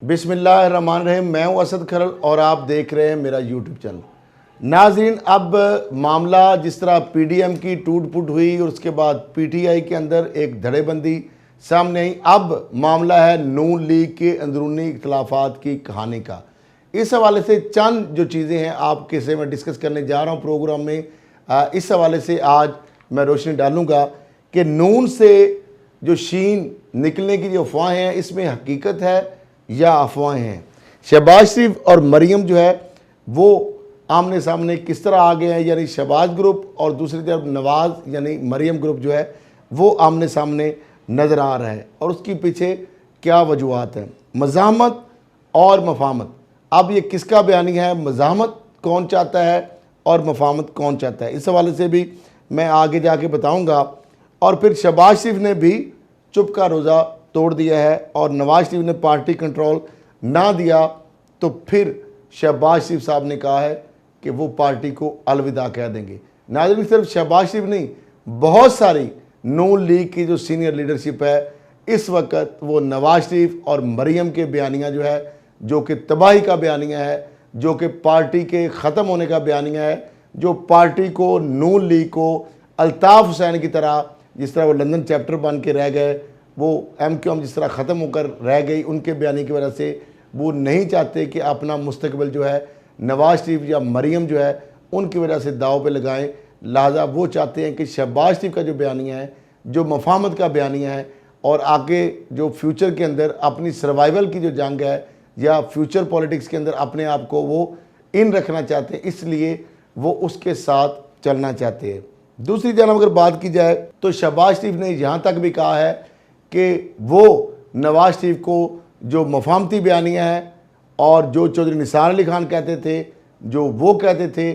बिस्मिल्लाहिर्रहमानिर्रहीम। मैं हूं असद खरल और आप देख रहे हैं मेरा यूट्यूब चैनल। नाज़रीन, अब मामला जिस तरह पीडीएम की टूट फूट हुई और उसके बाद पीटीआई के अंदर एक धड़ेबंदी सामने आई, अब मामला है नून लीग के अंदरूनी इख्तलाफात की कहानी का। इस हवाले से चंद जो चीज़ें हैं आपके से मैं डिस्कस करने जा रहा हूँ प्रोग्राम में। इस हवाले से आज मैं रोशनी डालूँगा कि नून से जो शीन निकलने की जो अफवाहें हैं इसमें हकीकत है या अफवाहें हैं। शहबाज शरीफ और मरियम जो है वो आमने सामने किस तरह आ गए हैं, यानी शहबाज ग्रुप और दूसरी तरफ नवाज़ यानी मरियम ग्रुप जो है वो आमने सामने नज़र आ रहा है और उसके पीछे क्या वजूहत हैं। मज़ाहमत और मफाहमत, अब ये किसका बयानिया है, मज़ाहमत कौन चाहता है और मफाहमत कौन चाहता है, इस हवाले से भी मैं आगे जाके बताऊँगा। और फिर शहबाज शरीफ ने भी चुप का रोज़ा तोड़ दिया है और नवाज शरीफ ने पार्टी कंट्रोल ना दिया तो फिर शहबाज शरीफ साहब ने कहा है कि वो पार्टी को अलविदा कह देंगे। नाज़रीन, सिर्फ शहबाज शरीफ नहीं, बहुत सारी नून लीग की जो सीनियर लीडरशिप है इस वक्त वो नवाज शरीफ और मरियम के बयानिया जो है, जो कि तबाही का बयानिया है, जो कि पार्टी के ख़त्म होने का बयानिया है, जो पार्टी को नून लीग को अल्ताफ़ हुसैन की तरह जिस तरह वो लंदन चैप्टर बन के रह गए, वो MQM जिस तरह ख़त्म होकर रह गई, उनके बयानी की वजह से वो नहीं चाहते कि अपना मुस्तकबिल जो है नवाज शरीफ या मरियम जो है उनकी वजह से दाव पे लगाएं। लिहाजा वो चाहते हैं कि शहबाज शरीफ का जो बयानिया है, जो मफाहमत का बयानिया है और आगे जो फ्यूचर के अंदर अपनी सर्वाइवल की जो जंग है या फ्यूचर पॉलिटिक्स के अंदर अपने आप को वो इन रखना चाहते हैं, इसलिए वो उसके साथ चलना चाहते हैं। दूसरी जानब अगर बात की जाए तो शहबाज शरीफ ने यहाँ तक भी कहा है कि वो नवाज शरीफ को जो मफाहमती बयानिया है और जो चौधरी निसार अली खान कहते थे, जो वो कहते थे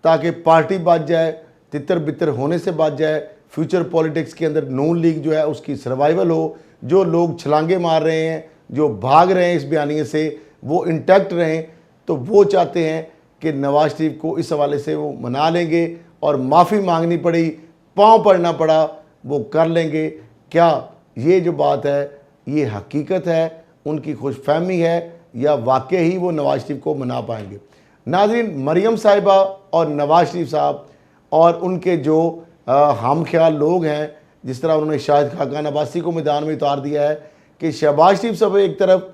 ताकि पार्टी बच जाए, तितर बितर होने से बच जाए, फ्यूचर पॉलिटिक्स के अंदर नून लीग जो है उसकी सर्वाइवल हो, जो लोग छलांगे मार रहे हैं, जो भाग रहे हैं इस बयानिए से, वो इंटैक्ट रहें, तो वो चाहते हैं कि नवाज शरीफ को इस हवाले से वो मना लेंगे और माफ़ी मांगनी पड़ी, पाँव पड़ना पड़ा, वो कर लेंगे। क्या ये जो बात है ये हकीकत है, उनकी खुशफहमी है या वाकई ही वो नवाज शरीफ को मना पाएंगे। नाज़रीन, मरियम साहिबा और नवाज शरीफ साहब और उनके जो हम ख्याल लोग हैं, जिस तरह उन्होंने शाहिद खाकान अब्बासी को मैदान में उतार दिया है कि शहबाज शरीफ साहब एक तरफ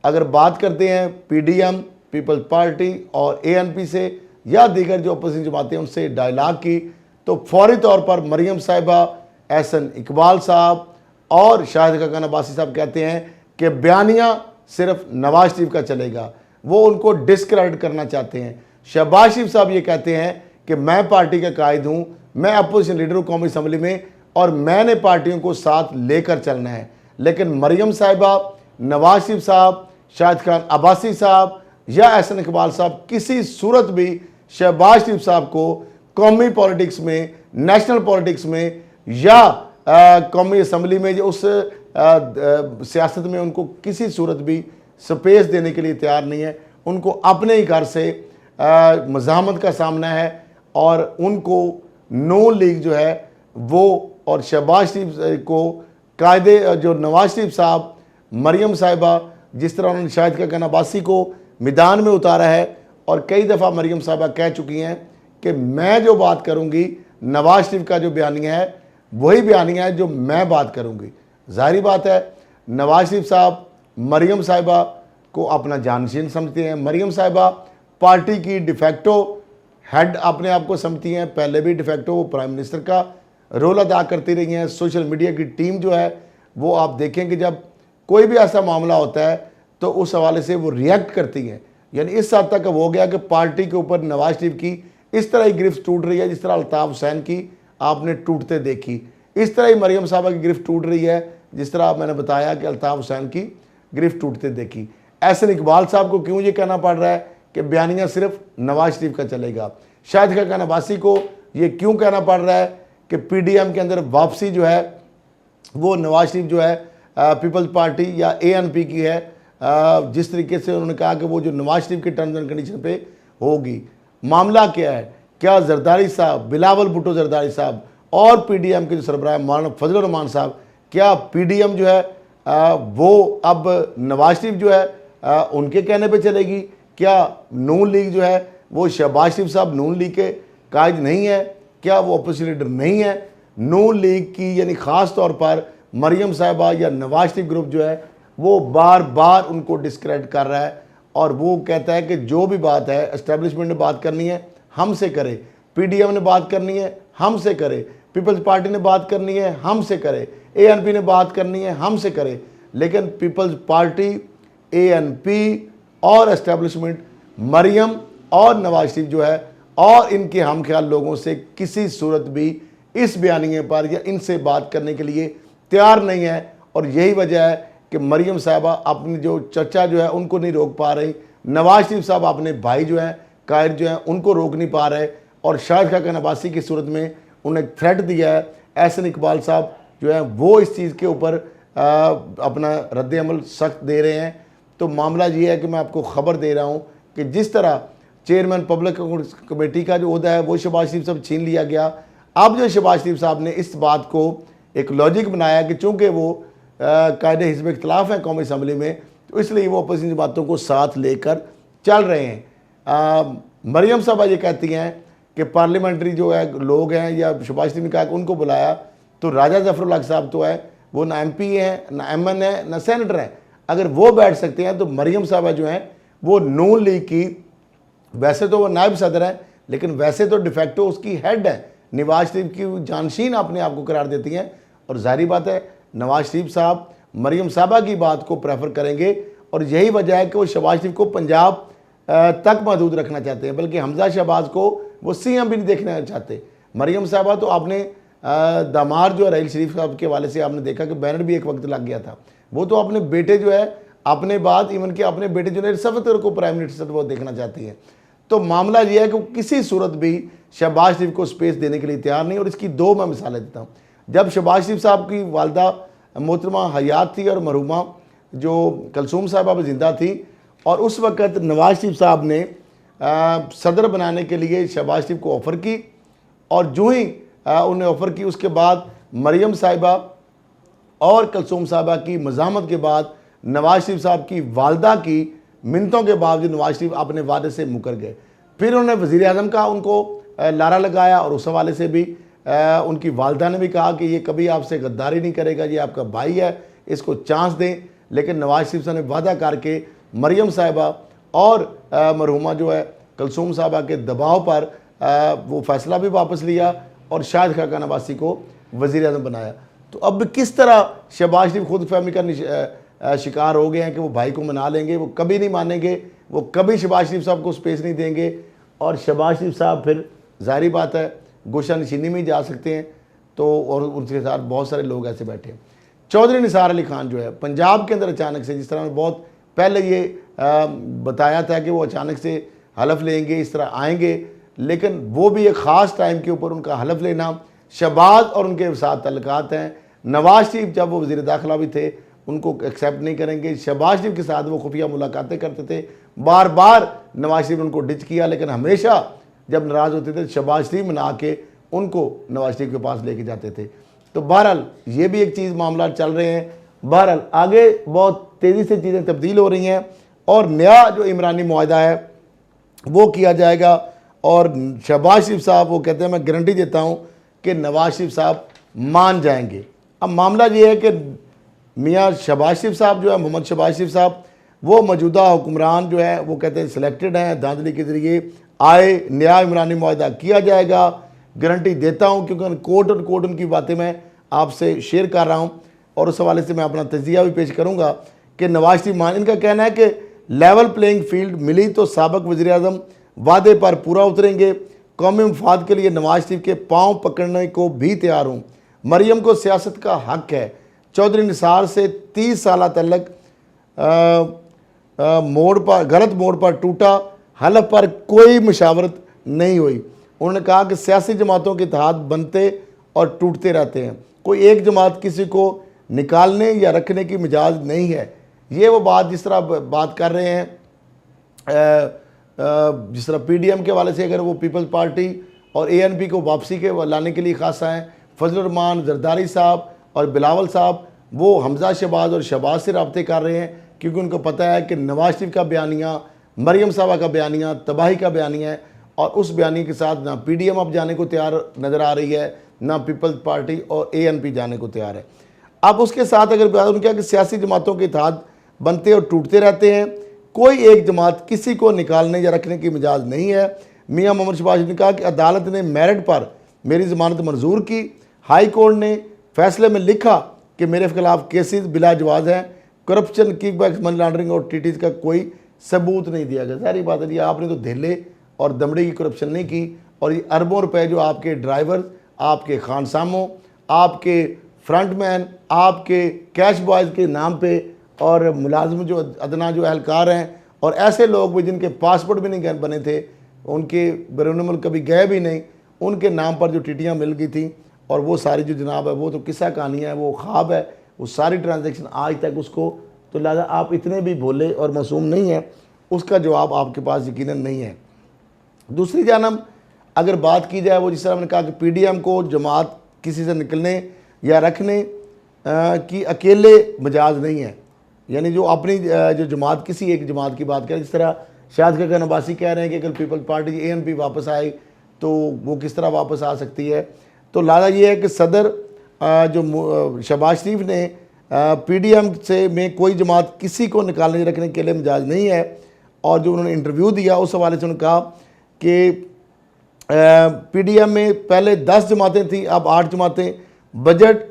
अगर बात करते हैं PDM पीपल्स पार्टी और ANP से या दीगर जो अपोजिशन जमातें हैं उनसे डायलाग की, तो फौरी तौर पर मरियम साहिबा, एहसन इकबाल साहब और शाहिद खाकान अब्बासी साहब कहते हैं कि बयानिया सिर्फ नवाज शरीफ का चलेगा, वो उनको डिस्क्रेडिट करना चाहते हैं। शहबाज शरीफ साहब ये कहते हैं कि मैं पार्टी का कायद हूँ, मैं अपोजिशन लीडर हूँ कौमी असम्बली में और मैंने पार्टियों को साथ लेकर चलना है। लेकिन मरियम साहिबा, नवाज शरीफ साहब, शाहिद खान अब्बासी साहब या एहसन इकबाल साहब किसी सूरत भी शहबाज शरीफ साहब को कौमी पॉलिटिक्स में, नेशनल पॉलिटिक्स में या कौमी असम्बली में जो उस सियासत में उनको किसी सूरत भी स्पेस देने के लिए तैयार नहीं है। उनको अपने ही घर से मज़ाहमत का सामना है और उनको नून लीग जो है वो और शहबाज शरीफ को कायदे जो नवाज शरीफ साहब, मरियम साहिबा, जिस तरह उन्होंने शाहिद खाकान अब्बासी को मैदान में उतारा है और कई दफ़ा मरियम साहिबा कह चुकी हैं कि मैं जो बात करूंगी, नवाज शरीफ का जो बयानिया है वही बयानिया है जो मैं बात करूंगी। ज़ाहिरी बात है नवाज शरीफ साहब मरियम साहिबा को अपना जानशीन समझते हैं। मरियम साहिबा पार्टी की डिफेक्टो हेड अपने आप को समझती हैं, पहले भी डिफेक्टो वो प्राइम मिनिस्टर का रोल अदा करती रही हैं। सोशल मीडिया की टीम जो है वो आप देखें कि जब कोई भी ऐसा मामला होता है तो उस हवाले से वो रिएक्ट करती हैं। यानी इस हद तक हो गया कि पार्टी के ऊपर नवाज शरीफ की इस तरह ही गिरफ्त टूट रही है जिस तरह अल्ताफ़ हुसैन की आपने टूटते देखी, इस तरह ही मरियम साहबा की गिरफ्त टूट रही है जिस तरह मैंने बताया कि अल्ताफ़ हुसैन की गिरफ्त टूटते देखी। एहसन इकबाल साहब को क्यों ये कहना पड़ रहा है कि बयानिया सिर्फ नवाज शरीफ का चलेगा। शाहिद खाकान अब्बासी को ये क्यों कहना पड़ रहा है कि PDM के अंदर वापसी जो है वो नवाज शरीफ जो है पीपल्स पार्टी या ANP की है। जिस तरीके से उन्होंने कहा कि वो जो नवाज शरीफ के टर्म्स एंड कंडीशन पे होगी। मामला क्या है, क्या जरदारी साहब, बिलावल भुट्टो जरदारी साहब और PDM के जो सरबराह मौलाना फजल रहमान साहब, क्या PDM जो है वो अब नवाज शरीफ जो है उनके कहने पे चलेगी? क्या नून लीग जो है वो शहबाज शरीफ साहब नून लीग के कायद नहीं है? क्या वो अपोजिशन लीडर नहीं है? नून लीग की यानी ख़ास तौर पर मरियम साहिबा या नवाज शरीफ ग्रुप जो है वो बार बार उनको डिस्क्रेडिट कर रहा है, और वो कहता है कि जो भी बात है एस्टेब्लिशमेंट ने बात करनी है हमसे करे, पीडीएम ने बात करनी है हमसे करे, पीपल्स पार्टी ने बात करनी है हमसे करे, एएनपी ने बात करनी है हमसे करे। लेकिन पीपल्स पार्टी, एएनपी और एस्टेब्लिशमेंट मरियम और नवाज शरीफ जो है और इनके हम ख्याल लोगों से किसी सूरत भी इस बयानिए पर या इनसे बात करने के लिए तैयार नहीं है। और यही वजह है कि मरियम साहबा अपनी जो चर्चा जो है उनको नहीं रोक पा रही, नवाज शरीफ साहब अपने भाई जो हैं कायद जो हैं उनको रोक नहीं पा रहे, और शाहिद खाकन अब्बासी की सूरत में उन्हें थ्रेट दिया है। एहसन इकबाल साहब जो है वो इस चीज़ के ऊपर अपना रद्द अमल सख्त दे रहे हैं। तो मामला ये है कि मैं आपको ख़बर दे रहा हूँ कि जिस तरह चेयरमैन पब्लिक कमेटी का जो ओहदा है वो शहबाज शरीफ साहब छीन लिया गया, अब जो शहबाज शरीफ साहब ने इस बात को एक लॉजिक बनाया कि चूँकि वो कायदे हिज़्ब इख्तिलाफ हैं कौमी असम्बली में, तो इसलिए वो अपोजिशन बातों को साथ लेकर चल रहे हैं। मरियम साहबा ये कहती हैं कि पार्लियामेंट्री जो है लोग हैं या शहबाज शरीफ ने कहा कि उनको बुलाया, तो राजा जफरुल हक साहब तो है वो ना MP हैं ना MN है ना सेनेटर हैं, अगर वो बैठ सकते हैं तो मरियम साहबा जो हैं वो नून लीग की, वैसे तो वो नायब सदर है लेकिन वैसे तो डिफेक्टो उसकी हेड है, नवाज शरीफ की जानशीन अपने आप को करार देती हैं। और जाहिर बात है नवाज शरीफ साहब मरियम साहबा की बात को प्रेफर करेंगे, और यही वजह है कि वो शहबाज शरीफ को पंजाब तक महदूद रखना चाहते हैं, बल्कि हमजा शहबाज को वो CM भी नहीं देखना चाहते। मरियम साहबा तो आपने दामाद जो है रहील शरीफ साहब के हवाले से आपने देखा कि बैनर भी एक वक्त लग गया था, वो तो अपने बेटे जो है अपने बाद इवन के अपने बेटे जो है सफदर को प्राइम मिनिस्टर वो देखना चाहती है। तो मामला ये है कि किसी सूरत भी शहबाज शरीफ को स्पेस देने के लिए तैयार नहीं। और इसकी दो मैं मिसालें देता हूँ। जब शहबाज शरीफ साहब की वालदा मोहतरमा हयात थी और मरहुमा जो कलसूम साहबा जिंदा थी, और उस वक़्त नवाज शरीफ साहब ने सदर बनाने के लिए शहबाज शरीफ को ऑफ़र की, और जो ही उन्हें ऑफ़र की उसके बाद मरियम साहिबा और कलसूम साहबा की मज़ामत के बाद नवाज शरीफ साहब की वालदा की मिन्नतों के बावजूद नवाज शरीफ अपने वादे से मुकर गए। फिर उन्होंने वज़ीर आज़म का उनको लारा लगाया, और उस हवाले से भी उनकी वालदा ने भी कहा कि ये कभी आपसे गद्दारी नहीं करेगा, ये आपका भाई है, इसको चांस दें। लेकिन नवाज शरीफ साहब ने वादा करके मरियम साहिबा और मरहुमा जो है कलसूम साहबा के दबाव पर वो फ़ैसला भी वापस लिया और शाहिद खाकन अब्बासी को वज़ीर आज़म बनाया। तो अब किस तरह शहबाज शरीफ खुद फहमी का शिकार हो गए हैं कि वो भाई को मना लेंगे, वो कभी नहीं मानेंगे, वो कभी शहबाज शरीफ साहब को स्पेस नहीं देंगे, और शहबाज शरीफ साहब फिर ज़ाहिरी बात है गोशा नशीनी में ही जा सकते हैं। तो और उनके साथ बहुत सारे लोग ऐसे बैठे हैं। चौधरी निसार अली खान जो है पंजाब के अंदर अचानक से, जिस तरह मैं बहुत पहले ये बताया था कि वो अचानक से हलफ लेंगे, इस तरह आएंगे, लेकिन वो भी एक ख़ास टाइम के ऊपर उनका हलफ लेना, शहबाज और उनके साथ तल्लुकात हैं। नवाज शरीफ जब वो वज़ीर दाखिला भी थे उनको एक्सेप्ट नहीं करेंगे, शहबाज शरीफ के साथ वो खुफिया मुलाकातें करते थे, बार बार नवाज शरीफ ने उनको डिच किया, लेकिन हमेशा जब नाराज़ होते थे शहबाज शरीफ मना के उनको नवाज शरीफ के पास लेके जाते थे। तो बहरहाल ये भी एक चीज़ मामला चल रहे हैं। बहरहाल आगे बहुत तेज़ी से चीज़ें तब्दील हो रही हैं, और नया जो इमरानी मुआहदा है वो किया जाएगा, और शहबाज शरीफ साहब वो कहते हैं मैं गारंटी देता हूँ कि नवाज शरीफ साहब मान जाएंगे। अब मामला ये है कि मियाँ शहबाज शरीफ साहब जो है, मोहम्मद शहबाज शरीफ साहब, वो मौजूदा हुक्मरान जो है वो कहते हैं सिलेक्टेड हैं, धांधली के ज़रिए आए, नया इमरानी मुआहदा किया जाएगा, गारंटी देता हूँ, क्योंकि कोर्ट और कोर्ट उनकी बातें मैं आपसे शेयर कर रहा हूँ, और उस हवाले से मैं अपना तजिया भी पेश करूँगा कि नवाज शरीफ मान, इनका कहना है कि लेवल प्लेइंग फील्ड मिली तो साबिक वज़ीर आज़म वादे पर पूरा उतरेंगे, कौमी मफाद के लिए नवाज शरीफ के पाँव पकड़ने को भी तैयार हूँ, मरियम को सियासत का हक है, चौधरी निसार से 30 साल तलक मोड़ पर गलत मोड़ पर टूटा, हलफ पर कोई मशावरत नहीं हुई। उन्होंने कहा कि सियासी जमातों के इत्तेहाद बनते और टूटते रहते हैं, कोई एक जमात किसी को निकालने या रखने की मिजाज नहीं है। ये वो बात जिस तरह बात कर रहे हैं, जिस तरह PDM के वाले से अगर वो पीपल्स पार्टी और ANP को वापसी के लाने के लिए खासा हैं, फजल रहमान, जरदारी साहब और बिलावल साहब वो हमजा शहबाज और शहबाज से रब्ते कर रहे हैं क्योंकि उनको पता है कि नवाज शरीफ का बयानिया, मरियम साहबा का बयानिया तबाही का बयानिया है, और उस बयानी के साथ ना PDM अब जाने को तैयार नज़र आ रही है, ना पीपल्स पार्टी और ANP जाने को तैयार है। अब उसके साथ अगर बात उनके कि सियासी जमातों के इत्तेहाद बनते और टूटते रहते हैं, कोई एक जमात किसी को निकालने या रखने की मिजाज नहीं है। मियां मोहम्मद शहबाज ने कहा कि अदालत ने मेरिट पर मेरी ज़मानत मंजूर की, हाई कोर्ट ने फैसले में लिखा कि मेरे खिलाफ केसेस बिला जवाज़ हैं, करप्शन, किकबैक्स, मनी लॉन्ड्रिंग और TTs का कोई सबूत नहीं दिया गया। सारी बात है जी, आपने तो धेले और दमड़े की करप्शन नहीं की, और ये अरबों रुपए जो आपके ड्राइवर, आपके खानसामों, आपके फ्रंटमैन, आपके कैश बॉयज़ के नाम पे, और मुलाजिम जो अदना जो एहलकार हैं, और ऐसे लोग भी जिनके पासपोर्ट भी नहीं बने थे, उनके बैरून मुल्क कभी गए भी नहीं, उनके नाम पर जो टीटियाँ मिल गई थी, और वो सारी जो जनाब है वो तो किस्सा कहानी है, वो ख्वाब है, वो सारी ट्रांजैक्शन आज तक उसको, तो लिहाजा आप इतने भी भोले और मासूम नहीं हैं, उसका जवाब आपके पास यकीनन नहीं है। दूसरी जानब अगर बात की जाए, वो जिस तरह मैंने कहा कि PDM को जमात किसी से निकलने या रखने की अकेले मजाज नहीं है, यानी जो अपनी जो जमात किसी एक जमात की बात करें, जिस तरह शाहिद काका नबासी कह रहे हैं कि अगर पीपल्स पार्टी ANP वापस आए तो वो किस तरह वापस आ सकती है। तो लादा ये है कि सदर जो शहबाज शरीफ ने PDM से में कोई जमात किसी को निकालने रखने के लिए मिजाज नहीं है, और जो उन्होंने इंटरव्यू दिया उस हवाले से उन्होंने कहा कि PDM में पहले 10 जमातें थी, अब 8 जमातें, बजट,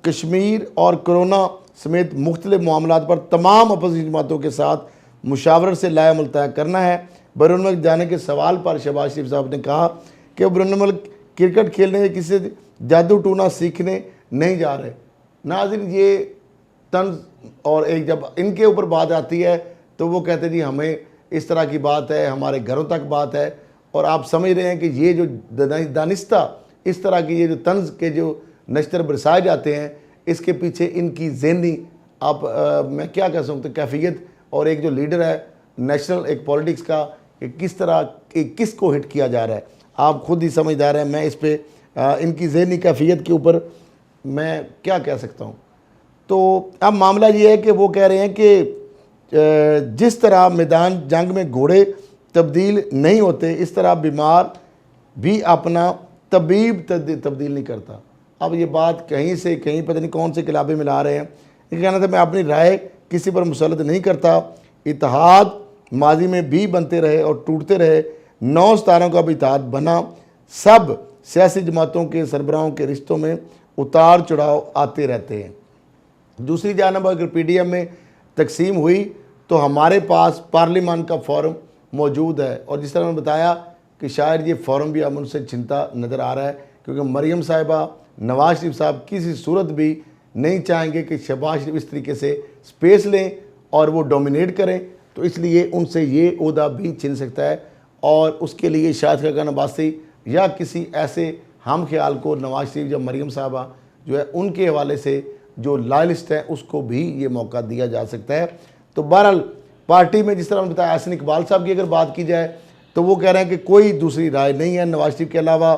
कश्मीर और कोरोना समेत मुख्तलिफ मामलात पर तमाम अपोजिशन जमातों के साथ मुशावरत से लाया मुल्क तय करना है। बैरून मुल्क जाने के सवाल पर शहबाज शरीफ साहब ने कहा कि वो बैरून मुल्क क्रिकेट खेलने या किसी से जादू टूना सीखने नहीं जा रहे। नाज़रीन, ये तंज, और एक जब इनके ऊपर बात आती है तो वो कहते जी हमें इस तरह की बात है, हमारे घरों तक बात है, और आप समझ रहे हैं कि ये जो दानिस्ता इस तरह की ये जो तंज के जो नश्तर बरसाए जाते हैं, इसके पीछे इनकी ज़हनी आप मैं क्या कह सकता हूँ कैफियत, और एक जो लीडर है नेशनल एक पॉलिटिक्स का, कि किस तरह किस को हिट किया जा रहा है, आप खुद ही समझदार हैं। मैं इस पर इनकी ज़हनी कैफियत के ऊपर मैं क्या कह सकता हूँ। तो अब मामला ये है कि वो कह रहे हैं कि जिस तरह मैदान जंग में घोड़े तब्दील नहीं होते, इस तरह बीमार भी अपना तबीब तब्दील नहीं करता। अब ये बात कहीं से कहीं पता नहीं कौन से किलाबे मिला रहे हैं। ये कहना था मैं अपनी राय किसी पर मुसल्लत नहीं करता, इत्तेहाद माजी में भी बनते रहे और टूटते रहे, 9 सितारों का भी इत्तेहाद बना, सब सियासी जमातों के सरबराहों के रिश्तों में उतार चढ़ाव आते रहते हैं। दूसरी जानब अगर PDM में तकसीम हुई तो हमारे पास पार्लियामान का फॉरम मौजूद है, और जिस तरह मैंने बताया कि शायद ये फॉरम भी अब उनसे चिंता नज़र आ रहा है, क्योंकि मरियम साहिबा, नवाज शरीफ साहब किसी सूरत भी नहीं चाहेंगे कि शहबाज शरीफ इस तरीके से स्पेस लें और वो डोमिनेट करें, तो इसलिए उनसे ये ओहदा भी छिन सकता है, और उसके लिए शाहिद काका नबासी या किसी ऐसे हम ख्याल को नवाज शरीफ या मरियम साहबा जो है उनके हवाले से जो लॉयलिस्ट है उसको भी ये मौका दिया जा सकता है। तो बहरहाल पार्टी में जिस तरह मैंने बताया, एहसन इकबाल साहब की अगर बात की जाए तो वो कह रहे हैं कि कोई दूसरी राय नहीं है नवाज शरीफ के अलावा,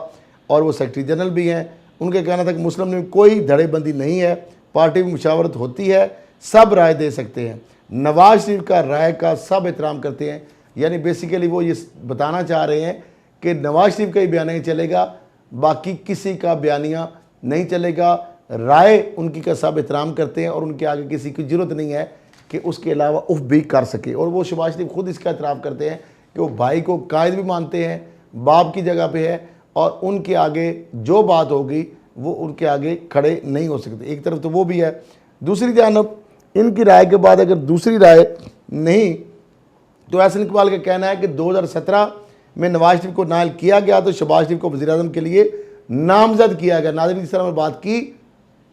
और वो सेक्रेटरी जनरल भी हैं। उनका कहना था कि मुस्लिम लीग कोई धड़ेबंदी नहीं है, पार्टी में मुशावरत होती है, सब राय दे सकते हैं, नवाज शरीफ का राय का सब एहतराम करते हैं। यानी बेसिकली वो ये बताना चाह रहे हैं कि नवाज शरीफ का ही बयानिया चलेगा, बाकी किसी का बयानिया नहीं चलेगा, राय उनकी का सब एहतराम करते हैं, और उनके आगे किसी की ज़रूरत नहीं है कि उसके अलावा उफ भी कर सके। और वो शहबाज शरीफ खुद इसका एतराफ़ करते हैं कि वो भाई को कायद भी मानते हैं, बाप की जगह पे है, और उनके आगे जो बात होगी वो उनके आगे खड़े नहीं हो सकते। एक तरफ तो वो भी है, दूसरी जानब इनकी राय के बाद अगर दूसरी राय नहीं, तो एहसन इकबाल का कहना है कि 2017 में नवाज शरीफ को नायल किया गया तो शहबाज शरीफ को वज़ीर-ए-आज़म के लिए नामजद किया गया। नाज़रीन, जिस तरह मैं बात की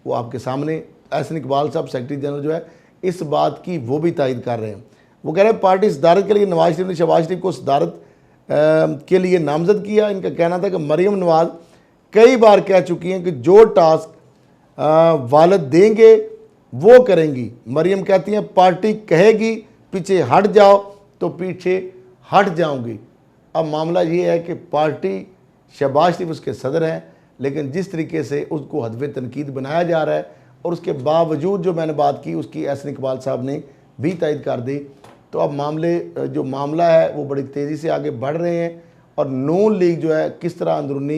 वो आपके सामने, एहसन इकबाल साहब सेक्रेटरी जनरल जो है इस बात की वो भी तायद कर रहे हैं। वो कह रहे हैं पार्टी सदारत के लिए नवाज शरीफ ने शहबाज शरीफ को सदारत के लिए नामजद किया। इनका कहना था कि मरियम नवाज कई बार कह चुकी हैं कि जो टास्क वालिद देंगे वो करेंगी। मरियम कहती हैं पार्टी कहेगी पीछे हट जाओ तो पीछे हट जाऊंगी। अब मामला ये है कि पार्टी शहबाज शरीफ उसके सदर हैं, लेकिन जिस तरीके से उसको हदफ तनकीद बनाया जा रहा है और उसके बावजूद जो मैंने बात की उसकी एहसन इकबाल साहब ने भी तायद कर दी। तो अब जो मामला है वो बड़ी तेज़ी से आगे बढ़ रहे हैं और नून लीग जो है किस तरह अंदरूनी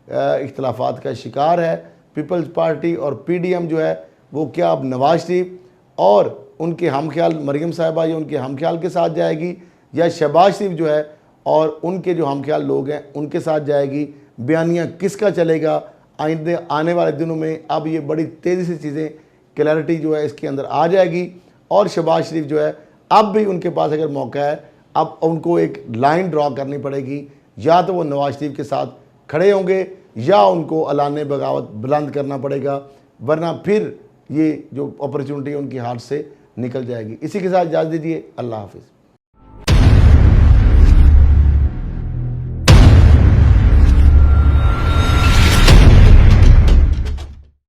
इख्तलाफात का शिकार है। पीपल्स पार्टी और PDM जो है वो क्या अब नवाज शरीफ और उनके हम ख्याल मरीम साहिबा या उनके हम ख्याल के साथ जाएगी, या शहबाज शरीफ जो है और उनके जो हम ख्याल लोग हैं उनके साथ जाएगी। बयानिया किसका चलेगा आने वाले दिनों में, अब ये बड़ी तेज़ी से चीज़ें क्लैरिटी जो है इसके अंदर आ जाएगी। और शहबाज शरीफ जो है अब भी उनके पास अगर मौका है, अब उनको एक लाइन ड्रॉ करनी पड़ेगी, या तो वो नवाज शरीफ के साथ खड़े होंगे या उनको अलाने बगावत बुलंद करना पड़ेगा, वरना फिर ये जो अपॉर्चुनिटी है उनकी हाथ से निकल जाएगी। इसी के साथ इजाज़त दीजिए, अल्लाह हाफिज़।